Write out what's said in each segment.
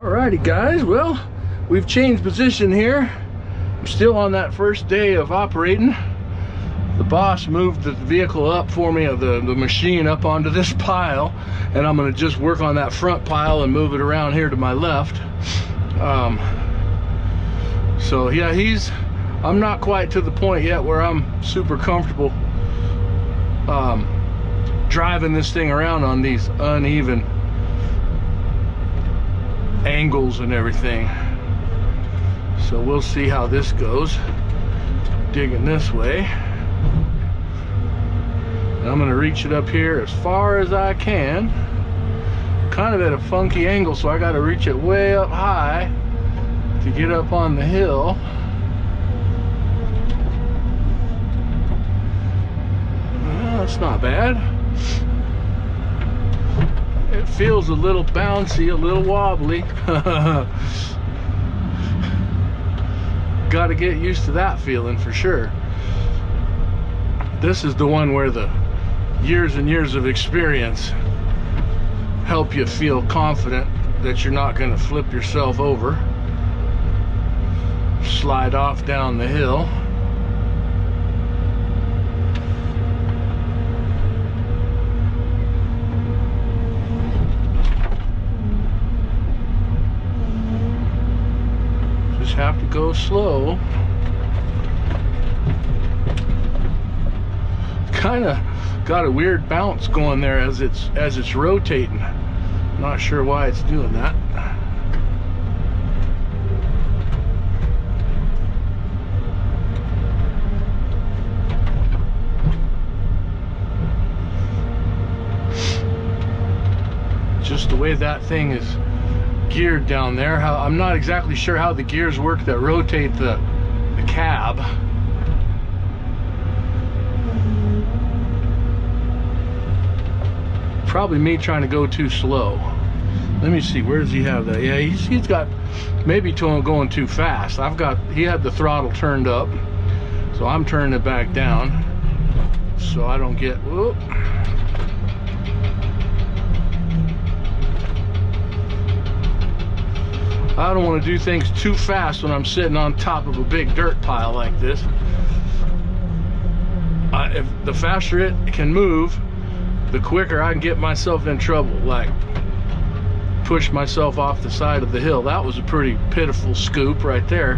Alrighty guys, well, we've changed position here. I'm still on that first day of operating. The boss moved the vehicle up for me, the machine up onto this pile, and I'm gonna just work on that front pile and move it around here to my left. So yeah, I'm not quite to the point yet where I'm super comfortable driving this thing around on these uneven angles and everything. So we'll see how this goes, digging this way. And I'm gonna reach it up here as far as I can, kind of at a funky angle, so I got to reach it way up high to get up on the hill. Well, that's not bad. It feels a little bouncy, a little wobbly. Got to get used to that feeling for sure. This is the one where the years and years of experience help you feel confident that you're not going to flip yourself over, slide off down the hill. Just have to go slow. Kind of got a weird bounce going there as it's rotating. Not sure why it's doing that. Just the way that thing is geared down there. I'm not exactly sure how the gears work that rotate the cab. Probably me trying to go too slow. Let me see, where does he have that? Yeah, he's got maybe going too fast. He had the throttle turned up, so I'm turning it back down so I don't get, whoop. I don't want to do things too fast when I'm sitting on top of a big dirt pile like this. If the faster it can move, the quicker I can get myself in trouble, like push myself off the side of the hill. That was a pretty pitiful scoop right there.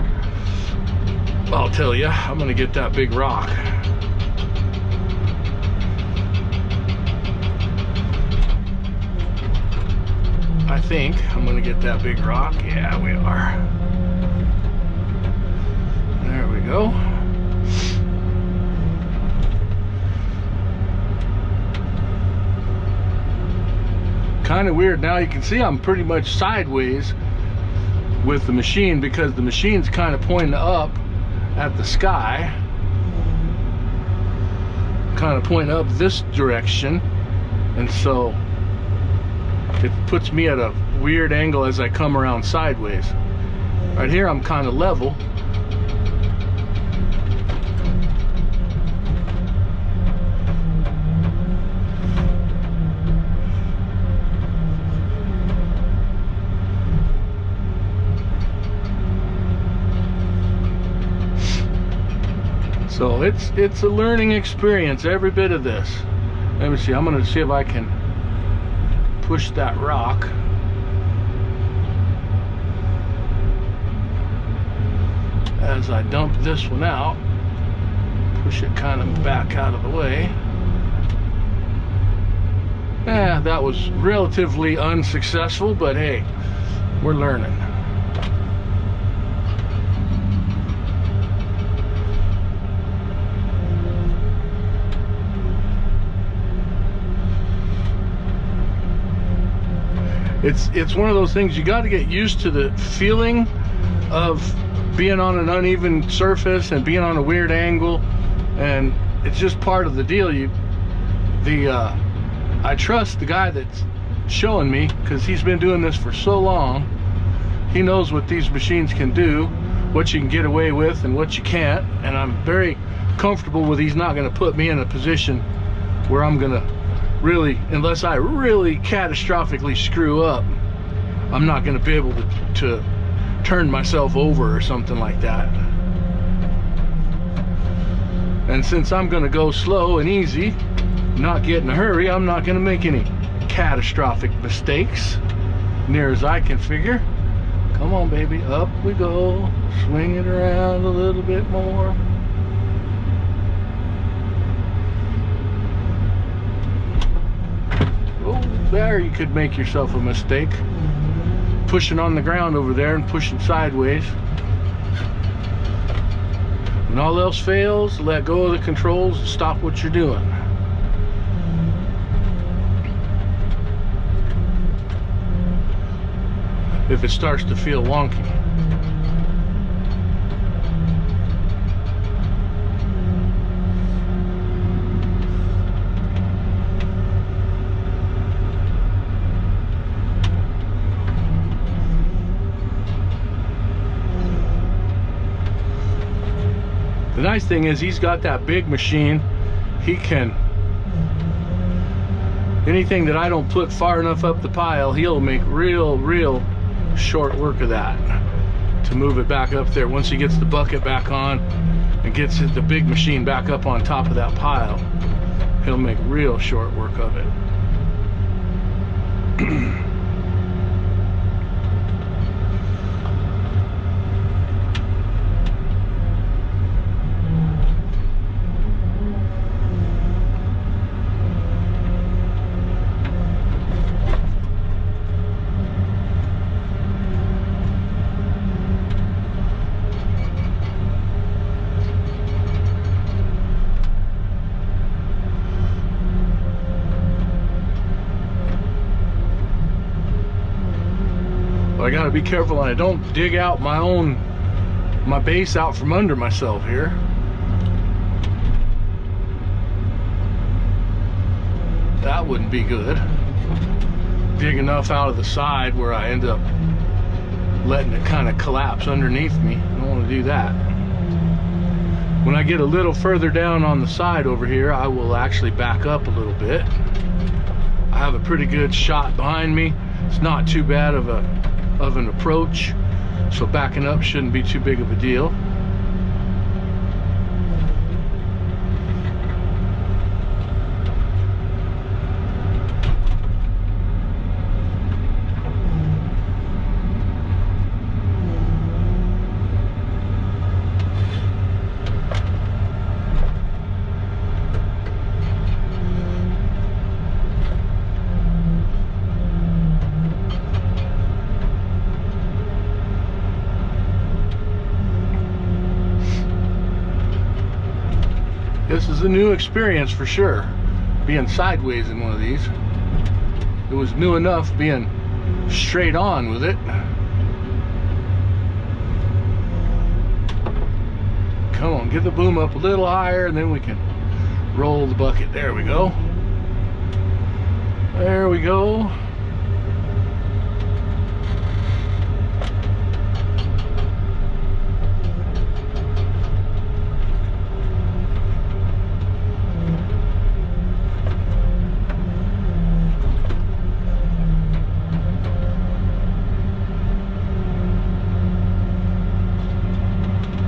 I'll tell you, I'm gonna get that big rock. I think I'm gonna get that big rock. Yeah, we are. There we go. Kind of weird. Now you can see I'm pretty much sideways with the machine because the machine's kind of pointing up at the sky, kind of pointing up this direction, and so it puts me at a weird angle as I come around sideways. Right here I'm kind of level. So it's a learning experience, every bit of this. Let me see, I'm gonna see if I can push that rock. As I dump this one out, push it kind of back out of the way. Yeah, that was relatively unsuccessful, but hey, we're learning. It's one of those things, you got to get used to the feeling of being on an uneven surface and being on a weird angle, and it's just part of the deal. I trust the guy that's showing me, because he's been doing this for so long. He knows what these machines can do, what you can get away with and what you can't, and I'm very comfortable with he's not going to put me in a position where I'm going to really, unless I really catastrophically screw up, I'm not going to be able to turn myself over or something like that. And since I'm going to go slow and easy, not get in a hurry, I'm not going to make any catastrophic mistakes, near as I can figure. Come on, baby, up we go. Swing it around a little bit more. Oh, there you could make yourself a mistake. Pushing on the ground over there and pushing sideways. When all else fails, let go of the controls and stop what you're doing. If it starts to feel wonky. The nice thing is he's got that big machine. He can, anything that I don't put far enough up the pile, he'll make real short work of that to move it back up there. Once he gets the bucket back on and gets the big machine back up on top of that pile, he'll make real short work of it. I gotta be careful and I don't dig out my base out from under myself here. That wouldn't be good. Dig enough out of the side where I end up letting it kind of collapse underneath me. I don't want to do that. When I get a little further down on the side over here, I will actually back up a little bit. I have a pretty good shot behind me. It's not too bad of an approach, so backing up shouldn't be too big of a deal. This is a new experience for sure, being sideways in one of these. It was new enough being straight on with it. Come on, get the boom up a little higher and then we can roll the bucket. There we go. There we go.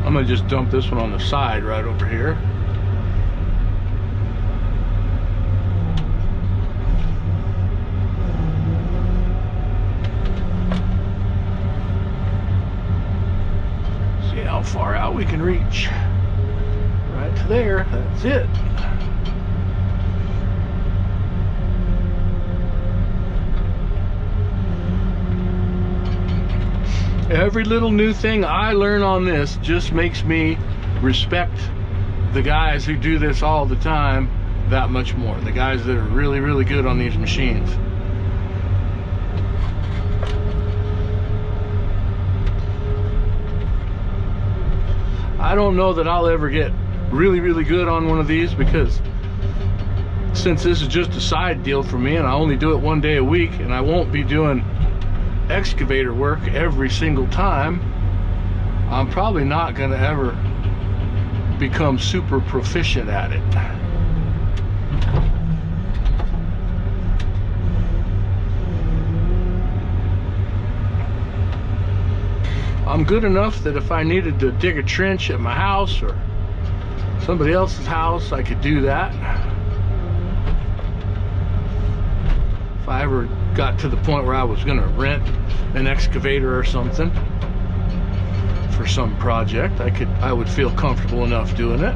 I'm gonna just dump this one on the side right over here. See how far out we can reach. Right to there, that's it. Every little new thing I learn on this just makes me respect the guys who do this all the time that much more. The guys that are really good on these machines. I don't know that I'll ever get really good on one of these, because since this is just a side deal for me and I only do it one day a week and I won't be doing excavator work every single time, I'm probably not going to ever become super proficient at it. I'm good enough that if I needed to dig a trench at my house or somebody else's house, I could do that. If I ever got to the point where I was gonna rent an excavator or something for some project, I would feel comfortable enough doing it.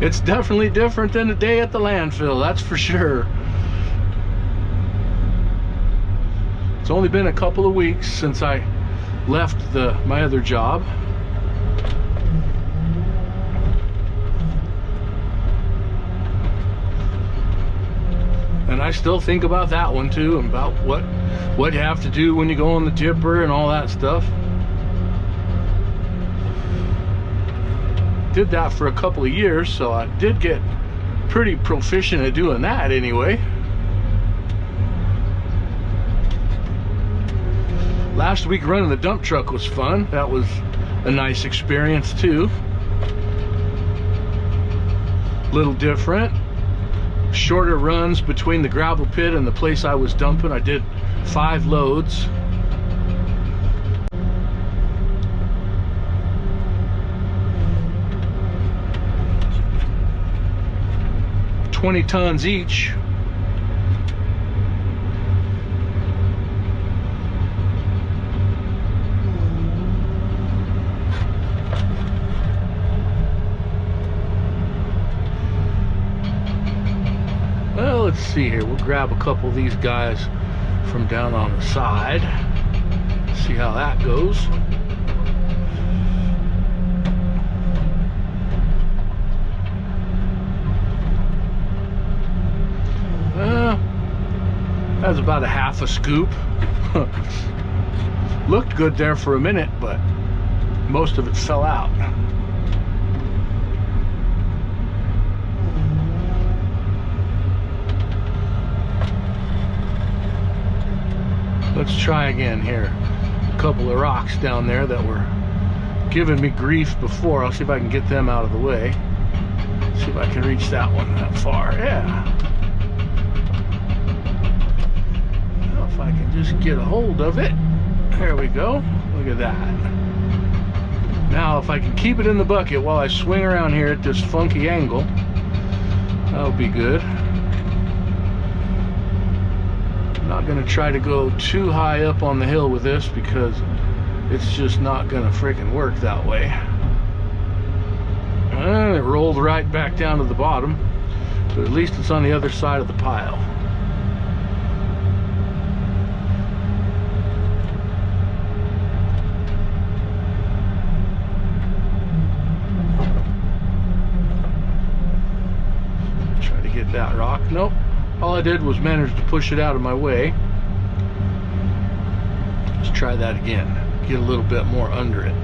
It's definitely different than a day at the landfill, that's for sure. It's only been a couple of weeks since I left my other job. And I still think about that one too, and about what you have to do when you go on the tipper and all that stuff. Did that for a couple of years, so I did get pretty proficient at doing that anyway. Last week running the dump truck was fun. That was a nice experience too. Little different. Shorter runs between the gravel pit and the place I was dumping. I did 5 loads. $20 tons each. Well, let's see here. We'll grab a couple of these guys from down on the side. See how that goes. That was about a half a scoop. Looked good there for a minute, but most of it fell out. Let's try again here. A couple of rocks down there that were giving me grief before. I'll see if I can get them out of the way. See if I can reach that one that far. Yeah. If I can just get a hold of it. There we go. Look at that. Now if I can keep it in the bucket while I swing around here at this funky angle, that'll be good. I'm not going to try to go too high up on the hill with this because it's just not going to freaking work that way. And it rolled right back down to the bottom, but at least it's on the other side of the pile. That rock. Nope. All I did was manage to push it out of my way. Let's try that again. Get a little bit more under it.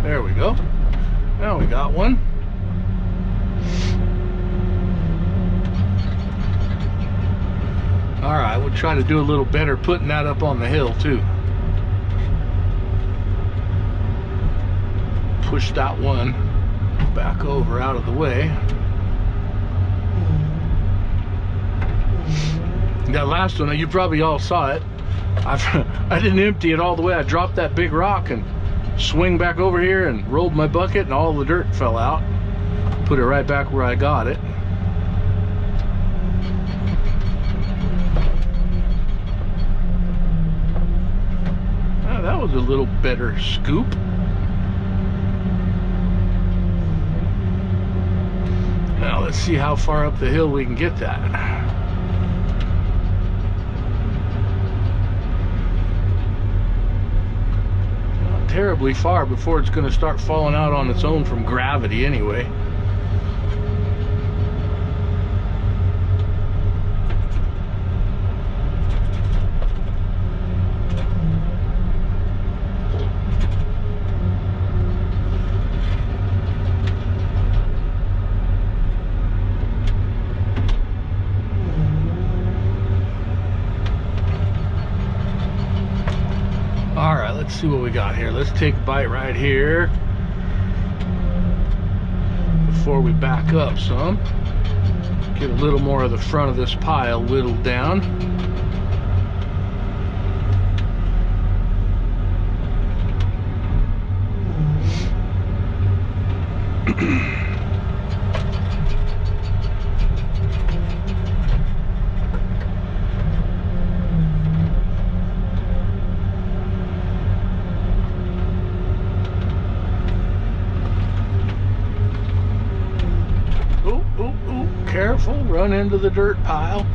There we go. Now we got one. Alright, we'll try to do a little better putting that up on the hill too. Push that one back over out of the way. That last one, you probably all saw it. I didn't empty it all the way. I dropped that big rock and swing back over here and rolled my bucket and all the dirt fell out. Put it right back where I got it. Oh, that was a little better scoop. Now let's see how far up the hill we can get that. Not terribly far before it's going to start falling out on its own from gravity anyway. Let's see what we got here. Let's take a bite right here before we back up some. Get a little more of the front of this pile whittled down. Careful, run into the dirt pile.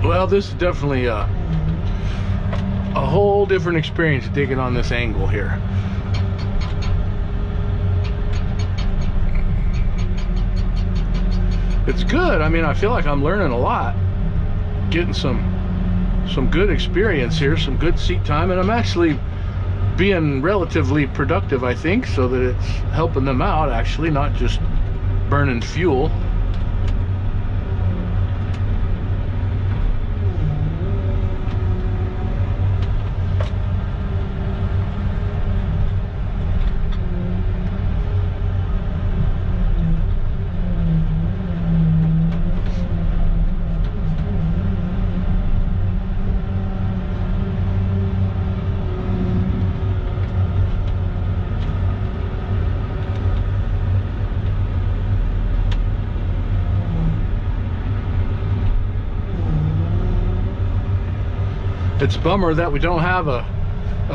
Well, this is definitely a whole different experience digging on this angle here. It's good. I mean, I feel like I'm learning a lot, getting some good experience here, some good seat time, and I'm actually being relatively productive, I think, so that it's helping them out, actually, not just burning fuel. It's a bummer that we don't have a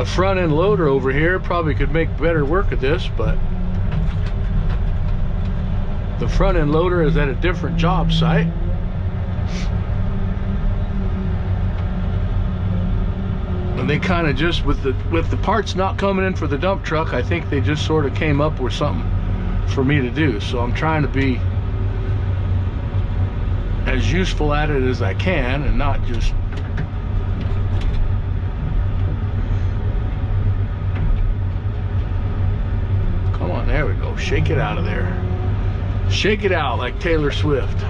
front end loader over here. Probably could make better work of this, but the front end loader is at a different job site. And they kind of just, with the parts not coming in for the dump truck, I think they just sort of came up with something for me to do. So I'm trying to be as useful at it as I can and not just there we go. Shake it out of there. Shake it out like Taylor Swift.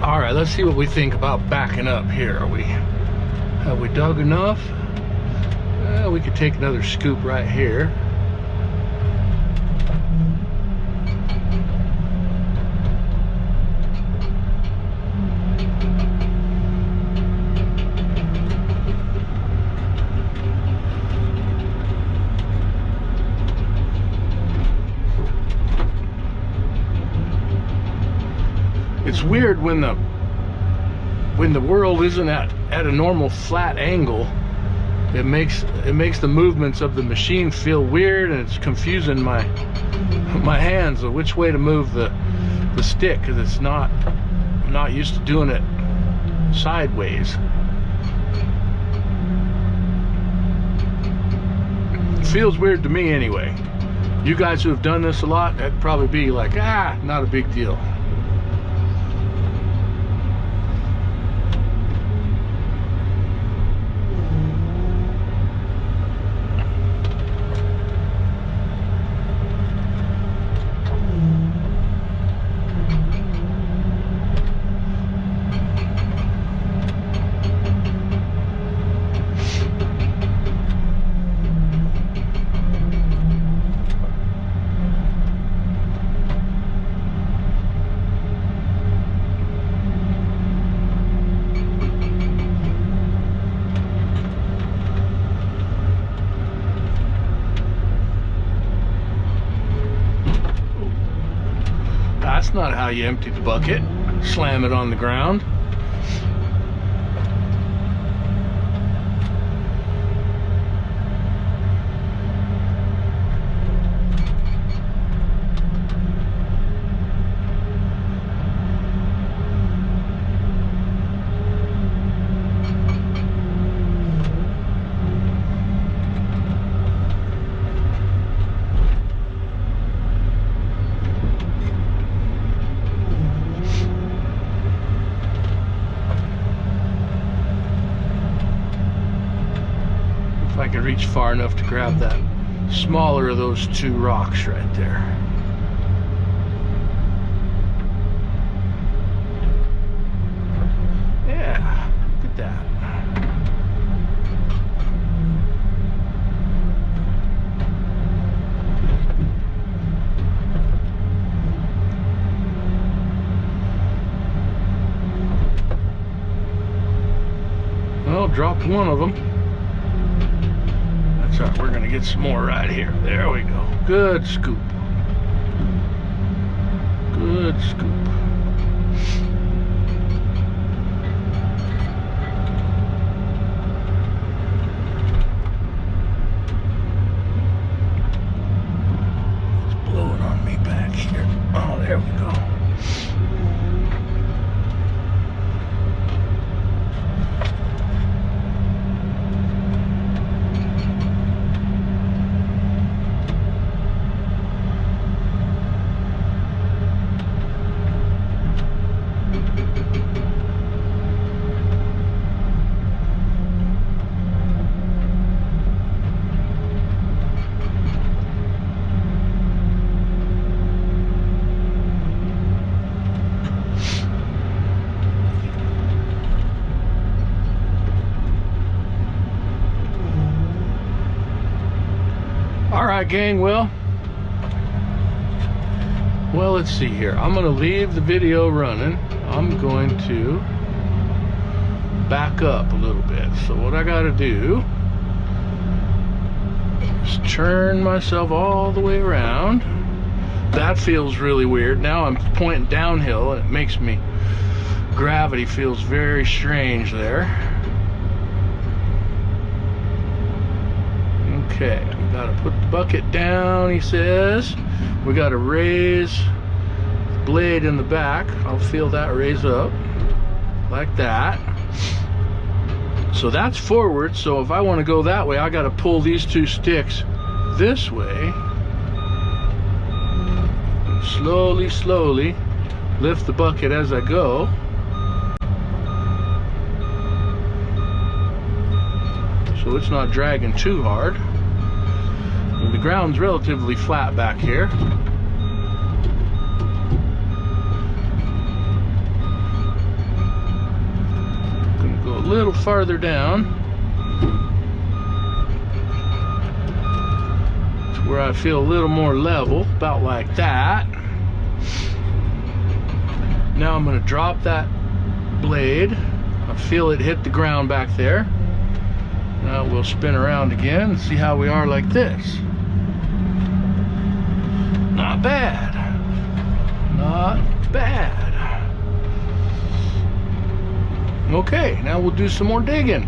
Alright, let's see what we think about backing up here. Have we dug enough? We could take another scoop right here. It's weird when the world isn't at a normal flat angle. It makes the movements of the machine feel weird, and it's confusing my hands of which way to move the stick, because I'm not used to doing it sideways. It feels weird to me anyway. You guys who have done this a lot, that'd probably be like, not a big deal. That's not how you empty the bucket. Slam it on the ground. I could reach far enough to grab that smaller of those two rocks right there. Yeah, look at that. Well, dropped one of them. We're gonna get some more right here. There we go. Good scoop. Good scoop. It's blowing on me back here. Oh, there we go. Alright, gang, well, let's see here. I'm going to leave the video running. I'm going to back up a little bit. So what I got to do is turn myself all the way around. That feels really weird. Now I'm pointing downhill and it makes me, gravity feels very strange there. Okay, we gotta put the bucket down, he says. We gotta raise the blade in the back. I'll feel that raise up like that. So that's forward. So if I want to go that way, I gotta pull these two sticks this way. Slowly, slowly lift the bucket as I go. So it's not dragging too hard. The ground's relatively flat back here. Gonna go a little farther down to where I feel a little more level, about like that. Now I'm gonna drop that blade. I feel it hit the ground back there. Now we'll spin around again and see how we are like this. Not bad. Not bad. Okay, now we'll do some more digging.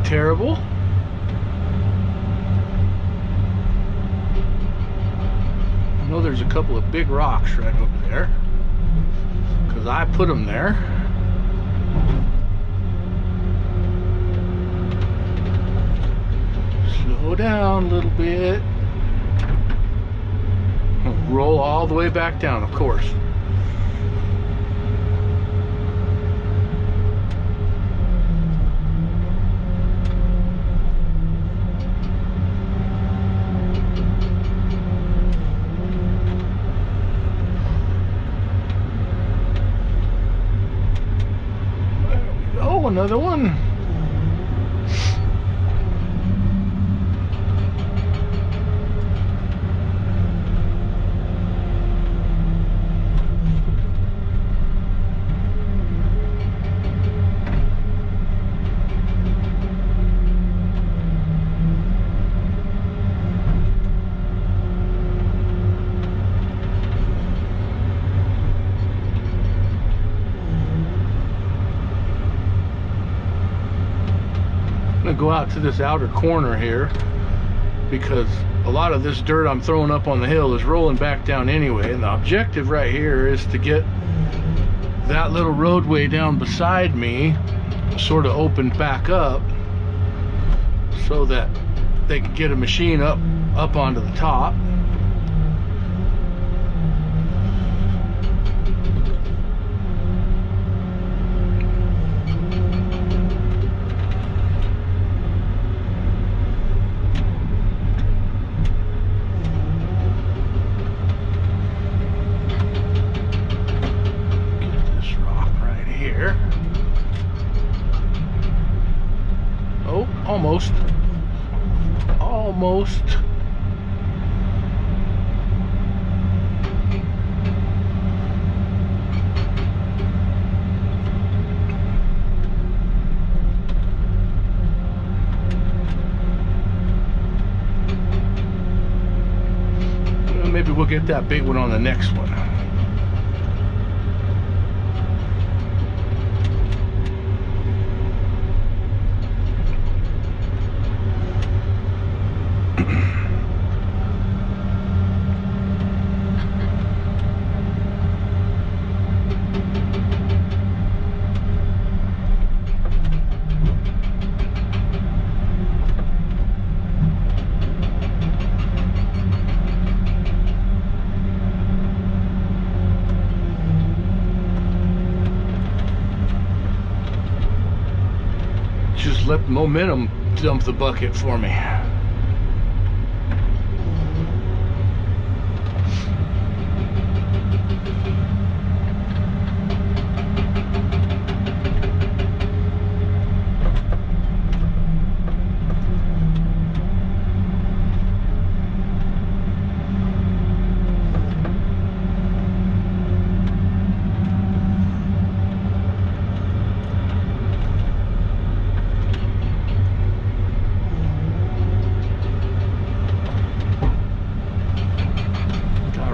Terrible. I know there's a couple of big rocks right over there because I put them there. Slow down a little bit. Roll all the way back down, of course. Another one. gonna go out to this outer corner here because a lot of this dirt I'm throwing up on the hill is rolling back down anyway, and the objective right here is to get that little roadway down beside me sort of opened back up so that they can get a machine up onto the top. Almost. Well, maybe we'll get that big one on the next one. Just let momentum dump the bucket for me.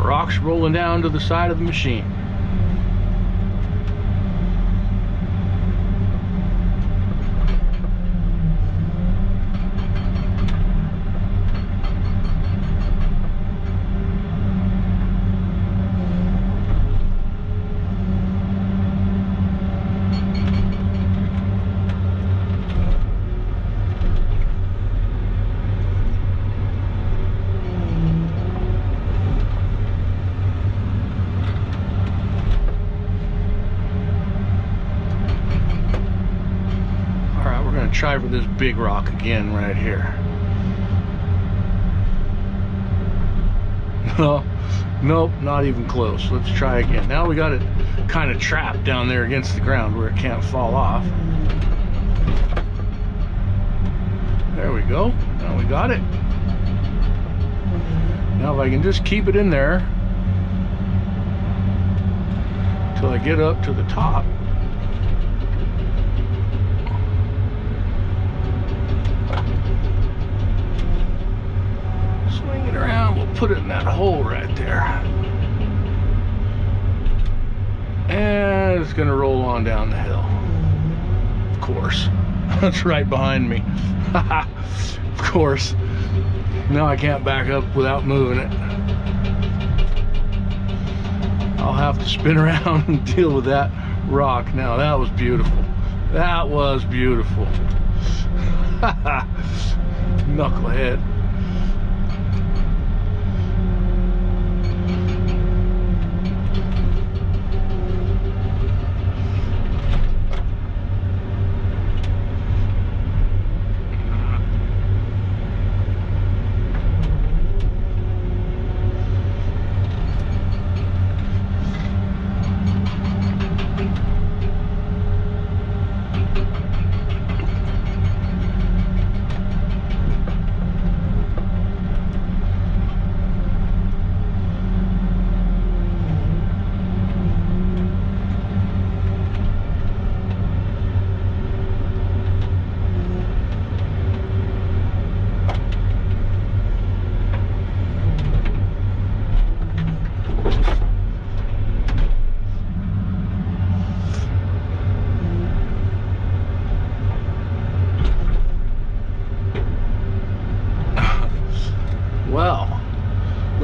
Rocks rolling down to the side of the machine. Try for this big rock again right here. No, nope, not even close. Let's try again. Now we got it kind of trapped down there against the ground where it can't fall off. There we go. Now we got it. Now if I can just keep it in there till I get up to the top. Put it in that hole right there, and it's gonna roll on down the hill. Of course, that's right behind me. Of course. Now I can't back up without moving it. I'll have to spin around and deal with that rock. Now that was beautiful. That was beautiful. Knucklehead.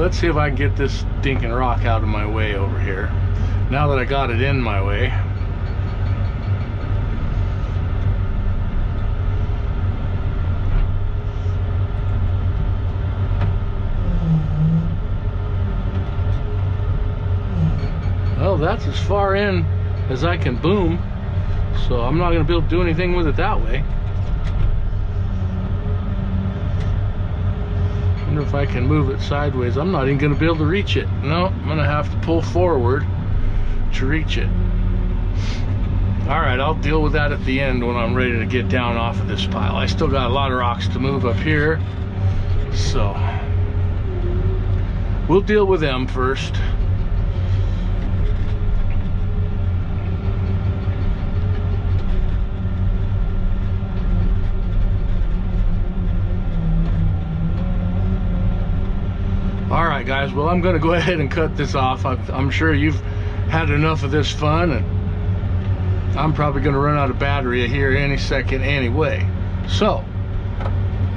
let's see if I can get this stinking rock out of my way over here. Now that I got it in my way. Well, that's as far in as I can boom, so I'm not going to be able to do anything with it that way. I wonder if I can move it sideways. I'm not even going to be able to reach it. No, I'm going to have to pull forward to reach it. Alright, I'll deal with that at the end when I'm ready to get down off of this pile. I still got a lot of rocks to move up here, so we'll deal with them first. Alright guys, well, I'm going to go ahead and cut this off. I'm sure you've had enough of this fun, and I'm probably going to run out of battery here any second anyway. So,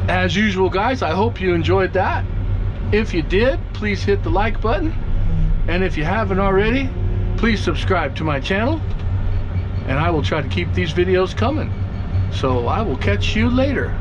as usual guys, I hope you enjoyed that. If you did, please hit the like button. And if you haven't already, please subscribe to my channel. And I will try to keep these videos coming. So I will catch you later.